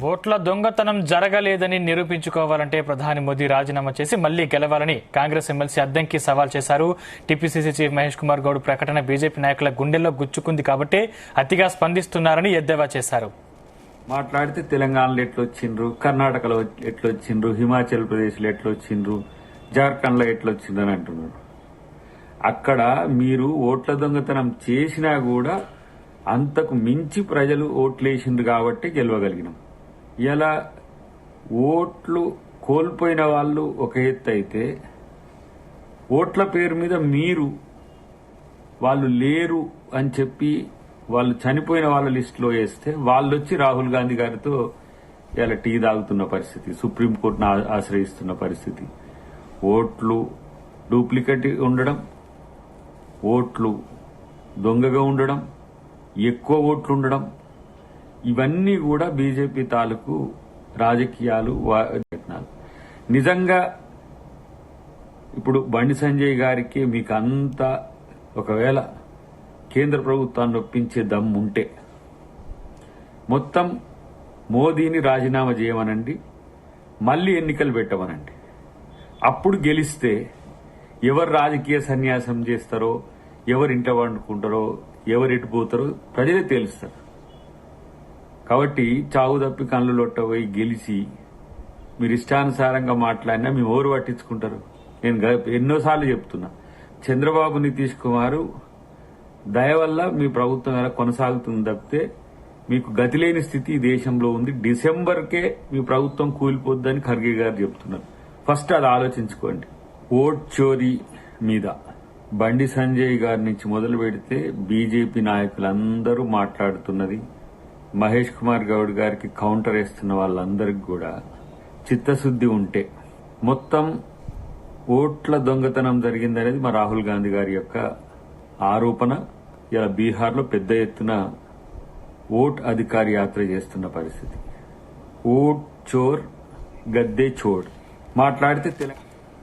ఓట్ల దొంగతనం జరగలేదని నిరూపించుకోవాలంటే ప్రధాని మోదీ రాజీనామా చేసి మళ్లీ గెలవాలని కాంగ్రెస్ ఎమ్మెల్సీ అద్దంకి సవాల్ చేశారు. టీపీసీసీ చీఫ్ మహేష్ కుమార్ గౌడ్ ప్రకటన బీజేపీ నాయకుల గుండెల్లో గుచ్చుకుంది కాబట్టి అతిగా స్పందిస్తున్నారని ఎద్దేవా చేశారు. మాట్లాడితే తెలంగాణలో ఎట్లొచ్చిండ్రు, కర్ణాటకలో ఎట్లొచ్చిండ్రు, హిమాచల్ ప్రదేశ్లో ఎట్లొచ్చిండ్రు, జార్ఖండ్లో ఎట్లొచ్చిండ్రు అని అంటున్నారు. అక్కడ మీరు ఓట్ల దొంగతనం చేసినా కూడా అంతకు మించి ప్రజలు ఓట్లేసిండ్రు కాబట్టి గెలవగలిగినాం. ఇలా ఓట్లు కోల్పోయిన వాళ్ళు ఒక ఎత్తు అయితే, ఓట్ల పేరు మీద మీరు వాళ్ళు లేరు అని చెప్పి వాళ్ళు చనిపోయిన వాళ్ళ లిస్టులో వేస్తే వాళ్ళు వచ్చి రాహుల్ గాంధీ గారితో ఇలా టీ తాగుతున్న పరిస్థితి, సుప్రీంకోర్టును ఆశ్రయిస్తున్న పరిస్థితి, ఓట్లు డూప్లికేట్ ఉండడం, ఓట్లు దొంగగా ఉండడం, ఎక్కువ ఓట్లు ఉండడం, ఇవన్నీ కూడా బీజేపీ తాలూకు రాజకీయాలు. నిజంగా ఇప్పుడు బండి సంజయ్ గారికి మీకు అంతా ఒకవేళ కేంద్ర ప్రభుత్వాన్ని ఒప్పించే దమ్ము ఉంటే మొత్తం మోదీని రాజీనామా చేయమనండి, మళ్లీ ఎన్నికలు పెట్టమనండి. అప్పుడు గెలిస్తే ఎవరు రాజకీయ సన్యాసం చేస్తారో, ఎవరు ఇంట వండుకుంటారో, ఎవరు ఎటుపోతారో ప్రజలే తెలుస్తారు. కాబట్టి చావు తప్పి కళ్ళు లొట్టపోయి గెలిచి మీరు ఇష్టానుసారంగా మాట్లాడినా మేము ఎవరు పట్టించుకుంటారు? నేను ఎన్నోసార్లు చెప్తున్నా, చంద్రబాబు నితీష్ కుమార్ దయ వల్ల మీ ప్రభుత్వం ఎలా కొనసాగుతుంది తప్పితే మీకు గతిలేని స్థితి ఈ దేశంలో ఉంది. డిసెంబర్కే మీ ప్రభుత్వం కూలిపోద్దని ఖర్గే గారు చెప్తున్నారు. ఫస్ట్ అది ఆలోచించుకోండి. ఓట్ చోరీ మీద బండి సంజయ్ గారి నుంచి మొదలు పెడితే బీజేపీ నాయకులందరూ మాట్లాడుతున్నది, మహేష్ కుమార్ గౌడ్ గారికి కౌంటర్ వేస్తున్న వాళ్ళందరికీ కూడా చిత్తశుద్ది ఉంటే మొత్తం ఓట్ల దొంగతనం జరిగిందనేది మా రాహుల్ గాంధీ గారి యొక్క ఆరోపణ. ఇలా బీహార్లో పెద్ద ఎత్తున ఓట్ అధికారి యాత్ర చేస్తున్న పరిస్థితి. ఓట్ చోర్ గద్దే చోర్ మాట్లాడితే